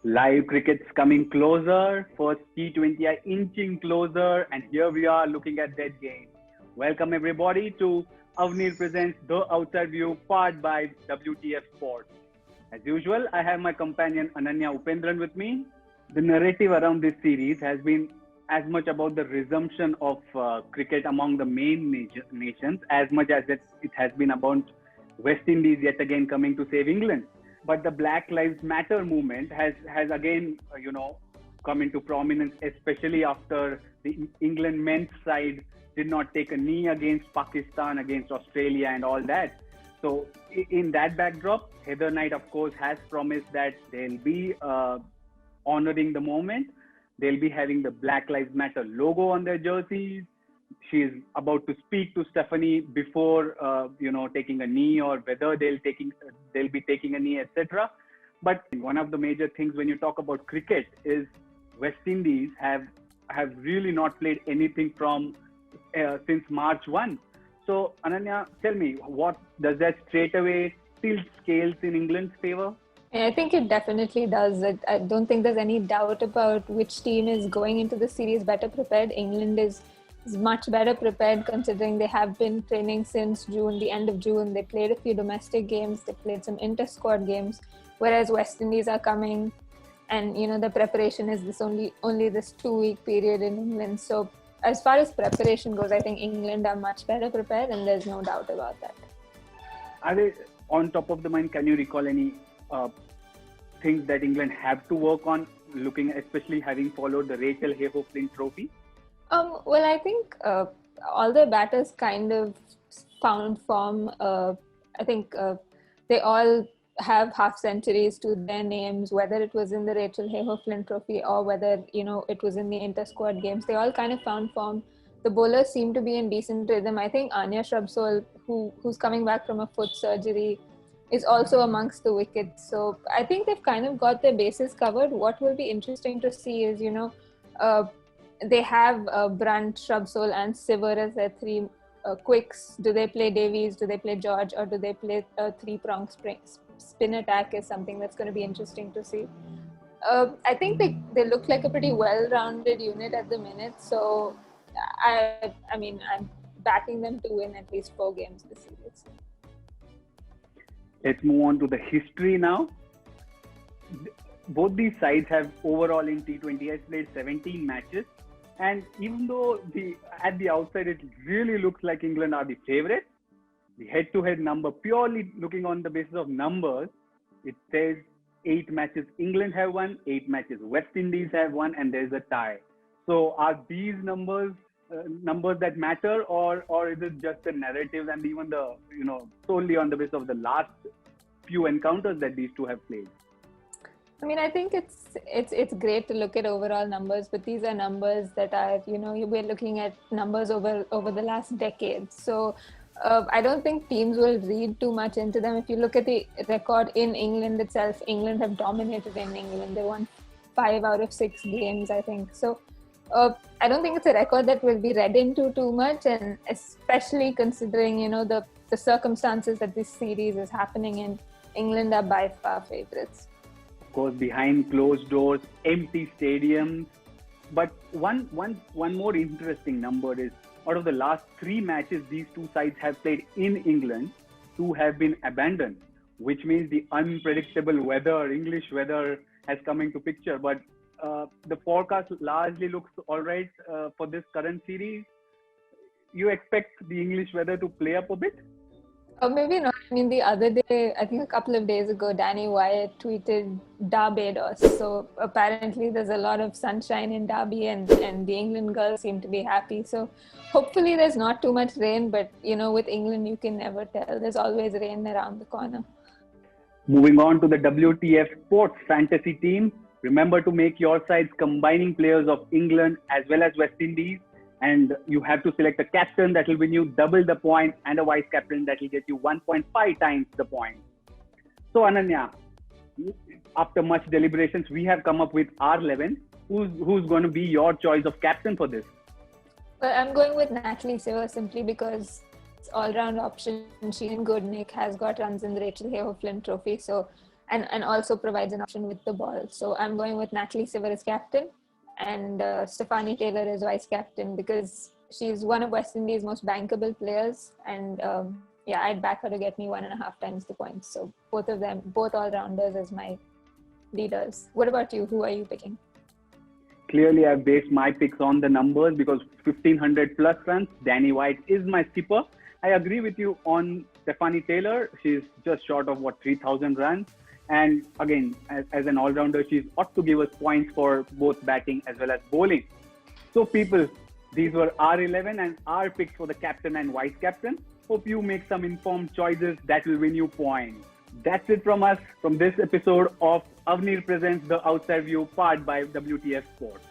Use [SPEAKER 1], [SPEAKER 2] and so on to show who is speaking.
[SPEAKER 1] Live cricket's coming closer, first T20 are inching closer, and here we are looking at that game. Welcome everybody to Avnir Presents The Outside View, powered by WTF Sports. As usual, I have my companion Ananya Upendran with me. The narrative around this series has been as much about the resumption of cricket among the main nations as much as it has been about West Indies yet again coming to save England. But the Black Lives Matter movement has again, come into prominence, especially after the England men's side did not take a knee against Pakistan, against Australia, and all that. So, in that backdrop, Heather Knight, of course, has promised that they'll be honoring the moment. They'll be having the Black Lives Matter logo on their jerseys. She's about to speak to Stephanie before, taking a knee, or whether they'll be taking a knee, etc. But one of the major things when you talk about cricket is West Indies have really not played anything from since March 1. So Ananya, tell me, what does that straight away tilt scales in England's favor?
[SPEAKER 2] I think it definitely does. I don't think there's any doubt about which team is going into the series better prepared. England is much better prepared considering they have been training since June, the end of June. They played a few domestic games, they played some inter-squad games, whereas West Indies are coming and, the preparation is only this 2-week period in England. So as far as preparation goes, I think England are much better prepared, and there's no doubt about that.
[SPEAKER 1] Are they on top of the mind? Can you recall any things that England have to work on, looking, especially having followed the Rachel Heyhoe Flint Trophy?
[SPEAKER 2] Well, I think all the batters kind of found form. I think they all have half centuries to their names, whether it was in the Rachel Heyhoe Flint Trophy or whether, it was in the inter-squad games. They all kind of found form. The bowlers seem to be in decent rhythm. I think Anya Shrubsole, who's coming back from a foot surgery, is also amongst the wickets. So I think they've kind of got their bases covered. What will be interesting to see is, they have Brunt, Shrubsole and Siver as their three quicks. Do they play Davies? Do they play George? Or do they play a three-pronged spin attack is something that's going to be interesting to see. I think they look like a pretty well-rounded unit at the minute. So, I'm backing them to win at least 4 games this series.
[SPEAKER 1] Let's move on to the history now. Both these sides have overall in T20 has played 17 matches. And even though at the outside it really looks like England are the favourites, the head-to-head number, purely looking on the basis of numbers, it says 8 matches England have won, 8 matches West Indies have won, and there's a tie. So are these numbers that matter, or is it just the narrative and even the solely on the basis of the last few encounters that these two have played?
[SPEAKER 2] I think it's great to look at overall numbers, but these are numbers that are, we're looking at numbers over the last decade. So I don't think teams will read too much into them. If you look at the record in England itself, England have dominated in England. They won 5 out of 6 games, I think. So I don't think it's a record that will be read into too much, and especially considering, the circumstances that this series is happening in, England are by far favourites.
[SPEAKER 1] Course, behind closed doors, empty stadiums. But one more interesting number is, out of the last 3 matches these two sides have played in England, 2 have been abandoned, which means the unpredictable weather, English weather, has come into picture. But the forecast largely looks all right for this current series. You expect the English weather to play up a bit?
[SPEAKER 2] Or maybe not. The other day, I think a couple of days ago, Danny Wyatt tweeted Barbados. So apparently there's a lot of sunshine in Derby, and the England girls seem to be happy. So hopefully there's not too much rain, but with England, you can never tell. There's always rain around the corner.
[SPEAKER 1] Moving on to the WTF Sports Fantasy team. Remember to make your sides combining players of England as well as West Indies. And you have to select a captain that will win you double the point, and a vice captain that will get you 1.5 times the point. So Ananya, after much deliberations, we have come up with our 11. Who's going to be your choice of captain for this?
[SPEAKER 2] Well, I'm going with Natalie Siver simply because it's all-round option. She and Goodnick has got runs in the Rachel Heyhoe Flint Trophy. So and also provides an option with the ball. So I'm going with Natalie Siver as captain, and Stephanie Taylor as vice captain, because she's one of West Indies' most bankable players, and yeah, I'd back her to get me 1.5 times the points. So both of them, both all-rounders as my leaders. What about you? Who are you picking?
[SPEAKER 1] Clearly, I've based my picks on the numbers because 1,500 plus runs. Danny White is my skipper. I agree with you on Stephanie Taylor. She's just short of 3,000 runs. And again, as an all-rounder, she's ought to give us points for both batting as well as bowling. So people, these were our 11 and our picks for the captain and vice captain. Hope you make some informed choices that will win you points. That's it from us from this episode of Avneer Presents The Outside View, powered by WTF Sports.